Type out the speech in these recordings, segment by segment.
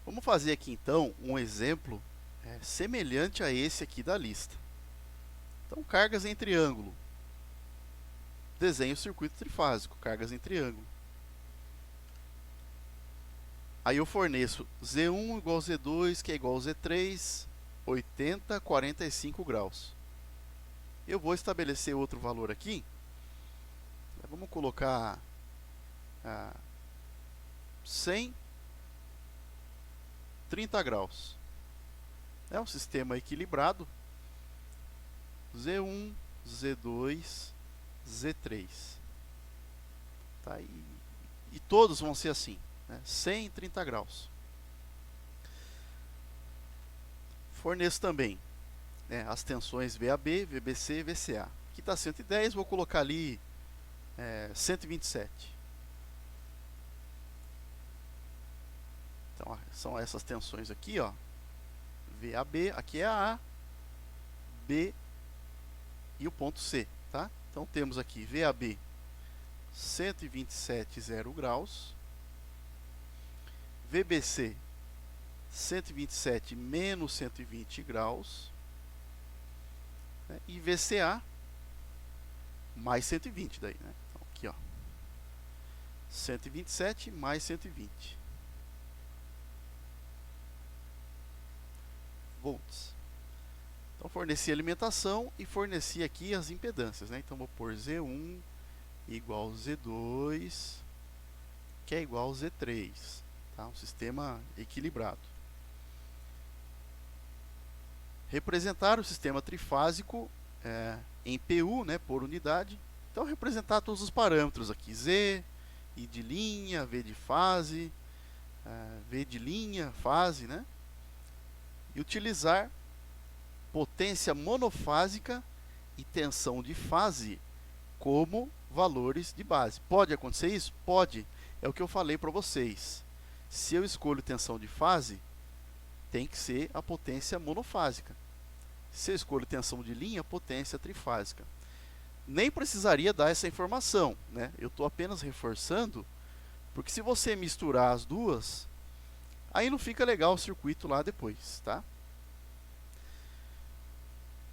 Vamos fazer aqui então um exemplo semelhante a esse aqui da lista. Então, cargas em triângulo. Desenho o circuito trifásico, cargas em triângulo. Aí eu forneço Z1 igual a Z2, que é igual a Z3, 80, 45 graus. Eu vou estabelecer outro valor aqui. Vamos colocar 100, 30 graus. É um sistema equilibrado. Z1, Z2, Z3. Tá? E todos vão ser assim, né? 100 e 30 graus. Forneço também, né, as tensões VAB, VBC e VCA. Aqui está 110, vou colocar ali 127. Então, são essas tensões aqui, ó. VAB, aqui é a A, B e o ponto C, tá? Então temos aqui VAB 127,0 graus, VBC 127 menos 120 graus, né? E VCA mais 120 daí, né? Então, aqui, ó, 127 mais 120 volts. Então forneci a alimentação e forneci aqui as impedâncias, né? Então vou pôr Z1 igual Z2, que é igual Z3, tá? Um sistema equilibrado. Representar o sistema trifásico em PU, né, por unidade. Então representar todos os parâmetros aqui, Z, I de linha, V de fase, V de linha, fase, né? E utilizar potência monofásica e tensão de fase como valores de base. Pode acontecer isso? Pode. É o que eu falei para vocês. Se eu escolho tensão de fase, tem que ser a potência monofásica. Se eu escolho tensão de linha, potência trifásica. Nem precisaria dar essa informação, né? Eu estou apenas reforçando, porque se você misturar as duas, aí não fica legal o circuito lá depois, tá?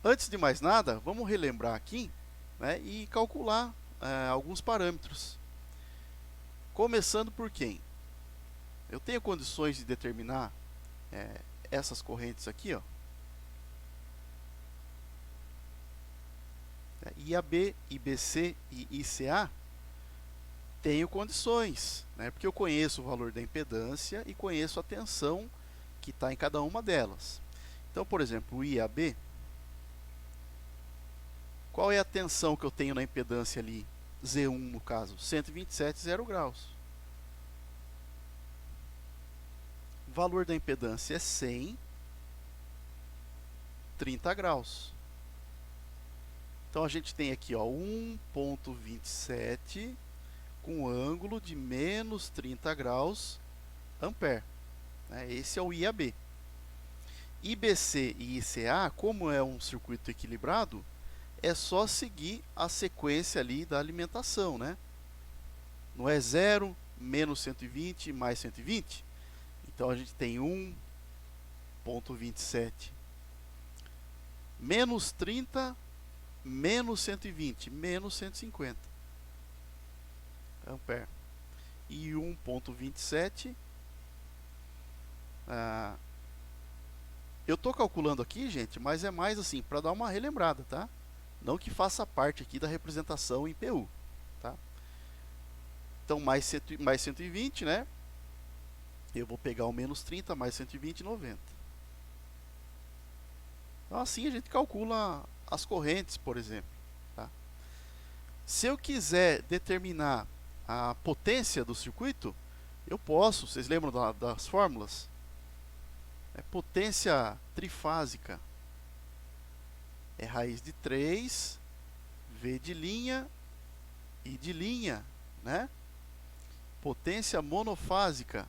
Antes de mais nada, vamos relembrar aqui, né, e calcular alguns parâmetros. Começando por quem? Eu tenho condições de determinar essas correntes aqui, ó. IAB, IBC e ICA. Tenho condições, né, porque eu conheço o valor da impedância e conheço a tensão que está em cada uma delas. Então, por exemplo, o IAB, qual é a tensão que eu tenho na impedância ali? Z1 no caso, 127,0 graus. O valor da impedância é 100, 30 graus. Então a gente tem aqui, ó, 1,27 com ângulo de menos 30 graus ampere. Esse é o IAB. IBC e ICA, como é um circuito equilibrado, é só seguir a sequência ali da alimentação, né? Não é 0, menos 120, mais 120. Então a gente tem 1,27 menos 30, menos 120, menos 150 ampere. E 1,27. Eu estou calculando aqui, gente, mas é mais assim, para dar uma relembrada, tá? Não que faça parte aqui da representação em PU, tá? Então, mais 120, né? Eu vou pegar o menos 30, mais 120, 90. Então, assim a gente calcula as correntes, por exemplo, tá? Se eu quiser determinar a potência do circuito, eu posso, vocês lembram das fórmulas? Potência trifásica é raiz de 3, V de linha, I de linha, né? Potência monofásica,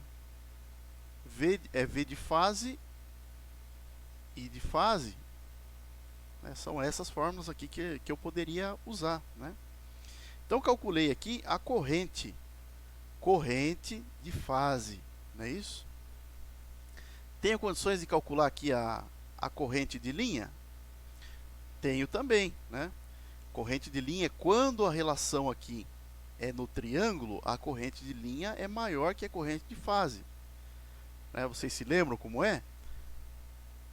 V de fase, I de fase, né? São essas fórmulas aqui que eu poderia usar, né? Então calculei aqui a corrente de fase, não é isso? Tenho condições de calcular aqui a corrente de linha? Tenho também, né? Corrente de linha, quando a relação aqui é no triângulo, a corrente de linha é maior que a corrente de fase. Né? Vocês se lembram como é?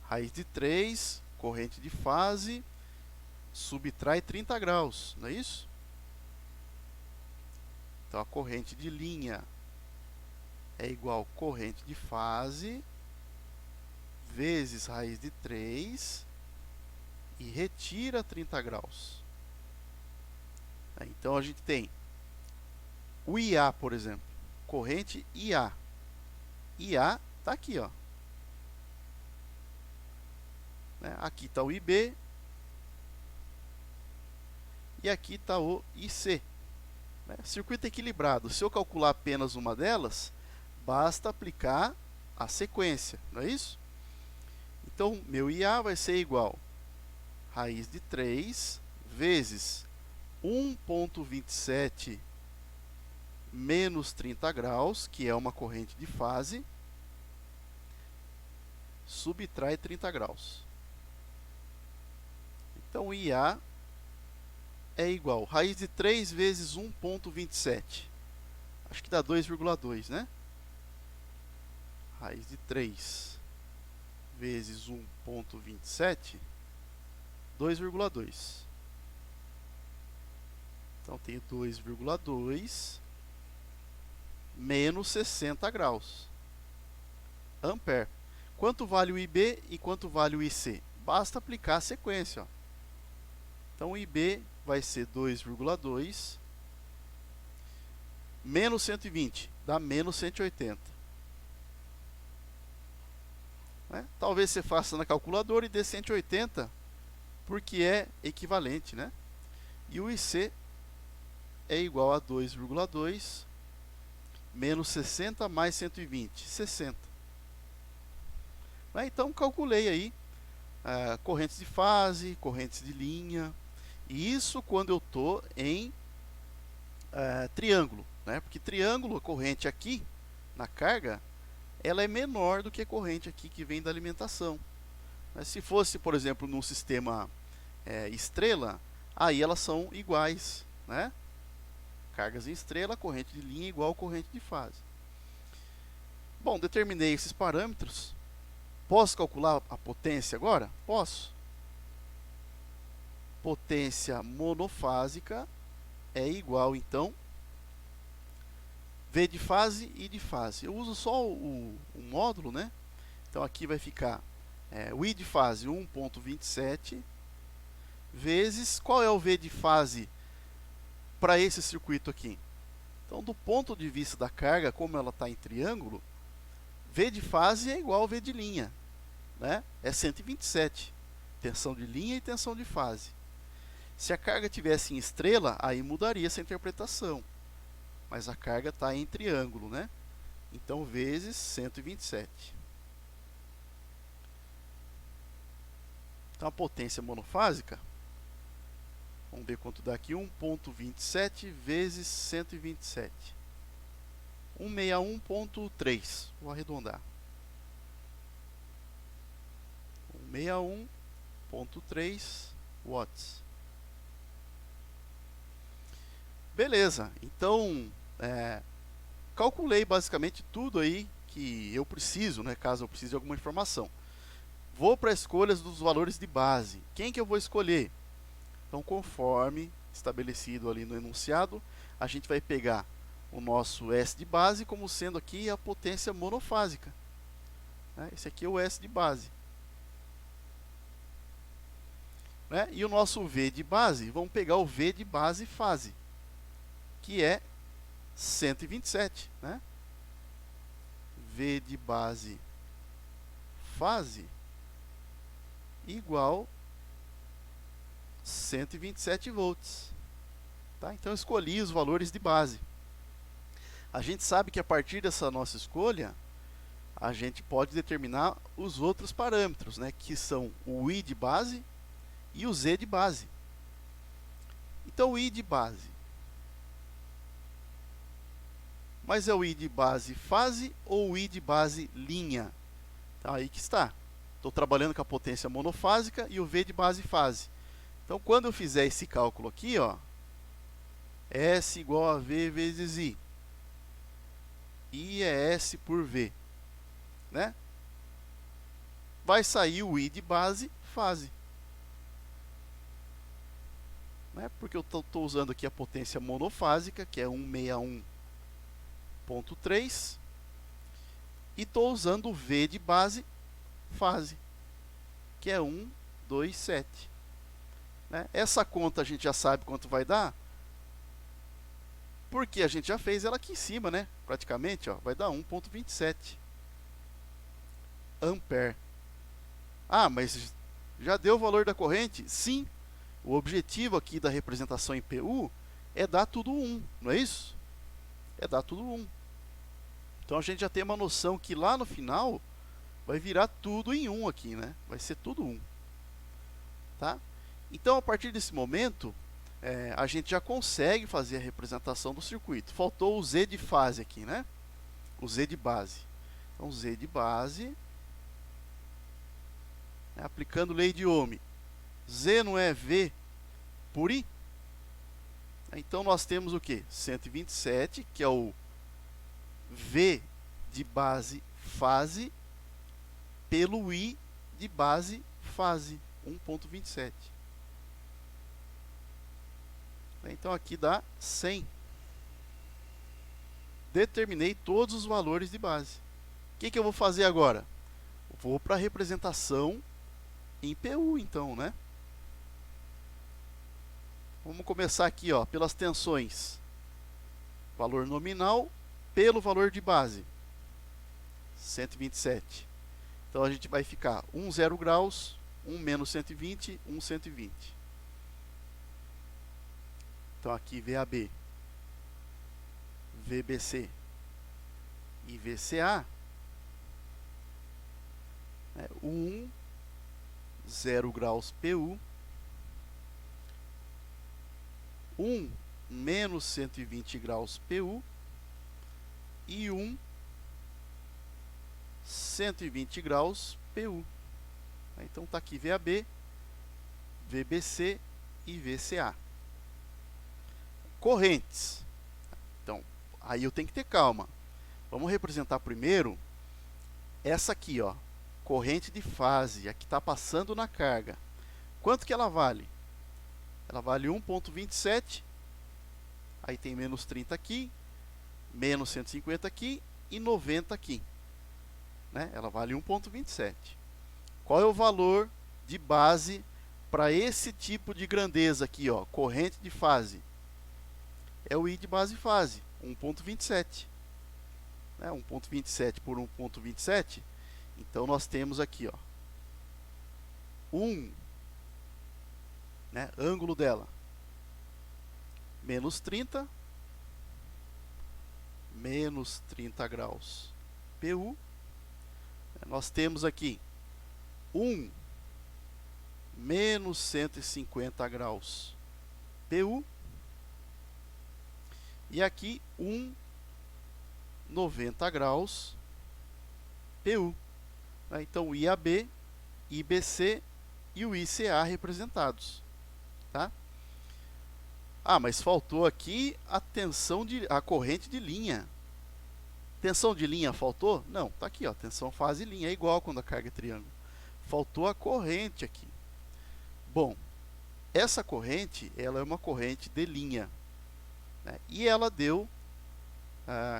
Raiz de 3, corrente de fase, subtrai 30 graus, não é isso? Então, a corrente de linha é igual a corrente de fase vezes raiz de 3 e retira 30 graus. Então, a gente tem o IA, por exemplo, corrente IA. IA está aqui, ó. Aqui está o IB e aqui está o IC. Circuito equilibrado. Se eu calcular apenas uma delas, basta aplicar a sequência, não é isso? Então, meu IA vai ser igual a raiz de 3 vezes 1,27 menos 30 graus, que é uma corrente de fase, subtrai 30 graus. Então, o IA é igual a raiz de 3 vezes 1,27. Acho que dá 2,2, né? Raiz de 3 vezes 1,27, 2,2. Então, tenho 2,2 menos 60 graus. Ampere. Quanto vale o IB e quanto vale o IC? Basta aplicar a sequência, ó. Então, o IB vai ser 2,2 menos 120, dá menos 180. Talvez você faça na calculadora e dê 180, porque é equivalente, né? E o IC é igual a 2,2 menos 60 mais 120, 60. Então, calculei aí correntes de fase, correntes de linha. E isso quando eu estou em triângulo, né? Porque triângulo, a corrente aqui na carga, ela é menor do que a corrente aqui que vem da alimentação. Mas se fosse, por exemplo, num sistema estrela, aí elas são iguais, né? Cargas em estrela, corrente de linha igual a corrente de fase. Bom, determinei esses parâmetros. Posso calcular a potência agora? Posso. Potência monofásica é igual, então, V de fase e de fase. Eu uso só o módulo, né? Então, aqui vai ficar o I de fase 1,27 vezes, qual é o V de fase para esse circuito aqui? Então, do ponto de vista da carga, como ela está em triângulo, V de fase é igual a V de linha, né? É 127, tensão de linha e tensão de fase. Se a carga tivesse em estrela, aí mudaria essa interpretação. Mas a carga está em triângulo, né? Então, vezes 127. Então, a potência monofásica, vamos ver quanto dá aqui, 1,27 vezes 127. 161,3. Vou arredondar. 161,3 watts. Beleza, então calculei basicamente tudo aí que eu preciso, né, caso eu precise de alguma informação. Vou para escolhas dos valores de base. Quem que eu vou escolher? Então, conforme estabelecido ali no enunciado, a gente vai pegar o nosso S de base como sendo aqui a potência monofásica. Esse aqui é o S de base. E o nosso V de base, vamos pegar o V de base fase, que é 127, né? V de base fase igual 127 volts. Tá? Então, escolhi os valores de base. A gente sabe que a partir dessa nossa escolha, a gente pode determinar os outros parâmetros, né? Que são o I de base e o Z de base. Então, o I de base. Mas é o I de base fase ou o I de base linha? Então, aí que está. Estou trabalhando com a potência monofásica e o V de base fase. Então, quando eu fizer esse cálculo aqui, ó, S igual a V vezes I. I é S por V, né? Vai sair o I de base fase. Né? Porque eu estou usando aqui a potência monofásica, que é 161.3, e estou usando o V de base fase, que é 127. Né? Essa conta a gente já sabe quanto vai dar, porque a gente já fez ela aqui em cima, né? Praticamente, ó, vai dar 1,27 ampere. Ah, mas já deu o valor da corrente? Sim. O objetivo aqui da representação em PU é dar tudo 1, não é isso? É dar tudo 1. Então a gente já tem uma noção que lá no final vai virar tudo em 1 aqui, né? Vai ser tudo 1. Tá? Então, a partir desse momento, a gente já consegue fazer a representação do circuito. Faltou o Z de fase aqui, né? O Z de base. Então, Z de base, aplicando lei de Ohm. Z não é V por I? Então, nós temos o quê? 127, que é o V de base fase, pelo I de base fase, 1,27. Então, aqui dá 100. Determinei todos os valores de base. O que eu vou fazer agora? Vou para a representação em PU, então, né? Vamos começar aqui, ó, pelas tensões. Valor nominal pelo valor de base. 127. Então, a gente vai ficar 0 graus, menos 120, 120. Então, aqui VAB, VBC e VCA, 0 graus PU, menos 120 graus PU e 120 graus PU. Então, está aqui VAB, VBC e VCA. Correntes. Então, aí eu tenho que ter calma. Vamos representar primeiro essa aqui, ó, corrente de fase, a que está passando na carga. Quanto que ela vale? Ela vale 1,27. Aí tem menos 30 aqui, menos 150 aqui e 90 aqui. Né? Ela vale 1,27. Qual é o valor de base para esse tipo de grandeza aqui, ó, corrente de fase? É o I de base fase, 1,27. 1,27 por 1,27. Então, nós temos aqui, ó, 1, né, ângulo dela, menos 30, menos 30 graus PU. Nós temos aqui menos 150 graus PU. E aqui 90 graus PU. Então, o IAB, IBC e o ICA representados. Tá? Ah, mas faltou aqui a corrente de linha. Tensão de linha faltou? Não, está aqui, ó, tensão fase linha, é igual quando a carga é triângulo. Faltou a corrente aqui. Bom, essa corrente, ela é uma corrente de linha. Né? E ela deu,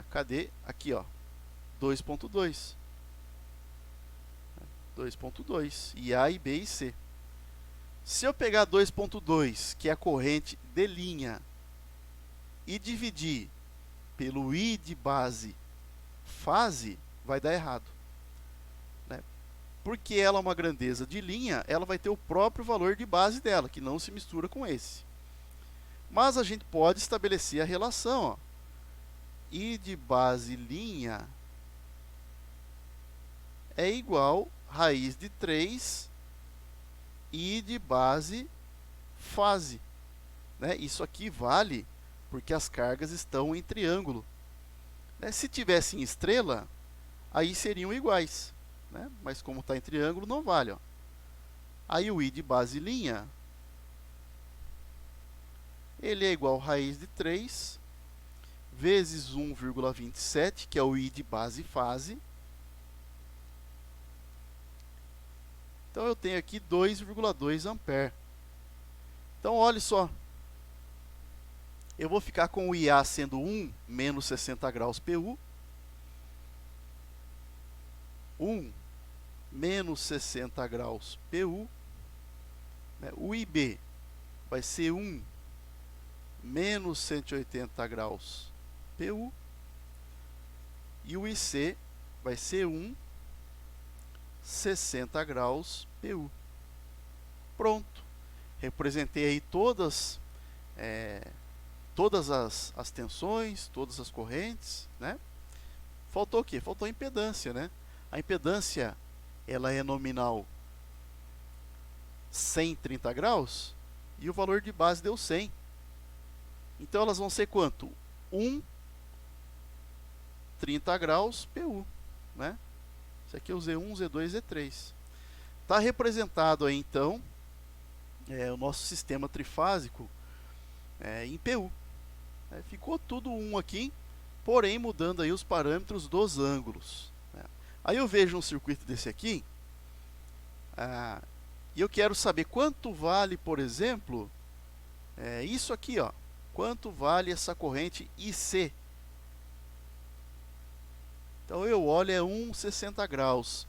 cadê? Aqui, ó, 2,2. 2,2. E A, e B e C. Se eu pegar 2,2, que é a corrente de linha, e dividir pelo I de base fase, vai dar errado. Né? Porque ela é uma grandeza de linha, ela vai ter o próprio valor de base dela, que não se mistura com esse. Mas a gente pode estabelecer a relação, ó. I de base linha é igual a raiz de 3 I de base fase. Né? Isso aqui vale porque as cargas estão em triângulo. Né? Se tivesse em estrela, aí seriam iguais. né? Mas como está em triângulo, não vale. Ó. Aí o I de base linha, ele é igual a raiz de 3 vezes 1,27, que é o I de base fase. Então, eu tenho aqui 2,2 ampere. Então, olha só. Eu vou ficar com o IA sendo 1 menos 60 graus PU. 1 menos 60 graus PU. O IB vai ser 1 menos 180 graus PU. E o IC vai ser 1 60 graus PU. Pronto. Representei aí todas as tensões, todas as correntes, né? Faltou o quê? Faltou a impedância, né? A impedância, ela é nominal 130 graus e o valor de base deu 100. Então, elas vão ser quanto? 30 graus PU, né? Isso aqui é o Z1, Z2, Z3. Está representado aí, então, o nosso sistema trifásico em PU. Ficou tudo 1 aqui, porém mudando aí os parâmetros dos ângulos. Aí eu vejo um circuito desse aqui, e eu quero saber quanto vale, por exemplo, isso aqui, ó. Quanto vale essa corrente IC? Então eu olho, é 1,60 graus.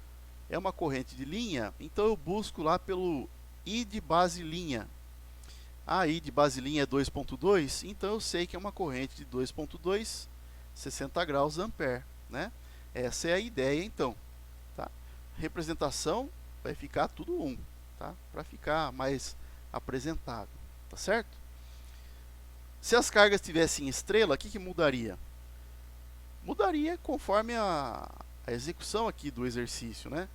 É uma corrente de linha, então eu busco lá pelo I de base linha. A I de base linha é 2,2, então eu sei que é uma corrente de 2,2, 60 graus ampere, né? Essa é a ideia, então. Tá? Representação vai ficar tudo 1, tá? Para ficar mais apresentável, tá certo? Se as cargas tivessem estrela, o que mudaria? Mudaria conforme a execução aqui do exercício, né?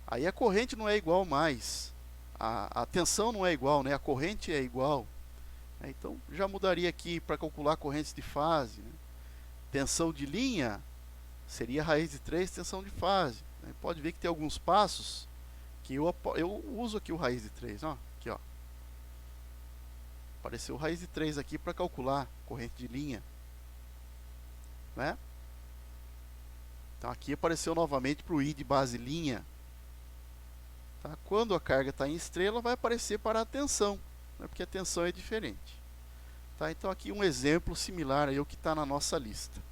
Aí a corrente não é igual mais, a tensão não é igual, né? A corrente é igual. Então, já mudaria aqui para calcular correntes de fase. Né? Tensão de linha seria raiz de 3, tensão de fase. Né? Pode ver que tem alguns passos que eu uso aqui o raiz de 3. Ó, aqui, ó. Apareceu raiz de 3 aqui para calcular corrente de linha. Né? Então, aqui apareceu novamente para o I de base linha. Tá? Quando a carga está em estrela, vai aparecer para a tensão, né? Porque a tensão é diferente. Tá? Então, aqui um exemplo similar ao que está na nossa lista.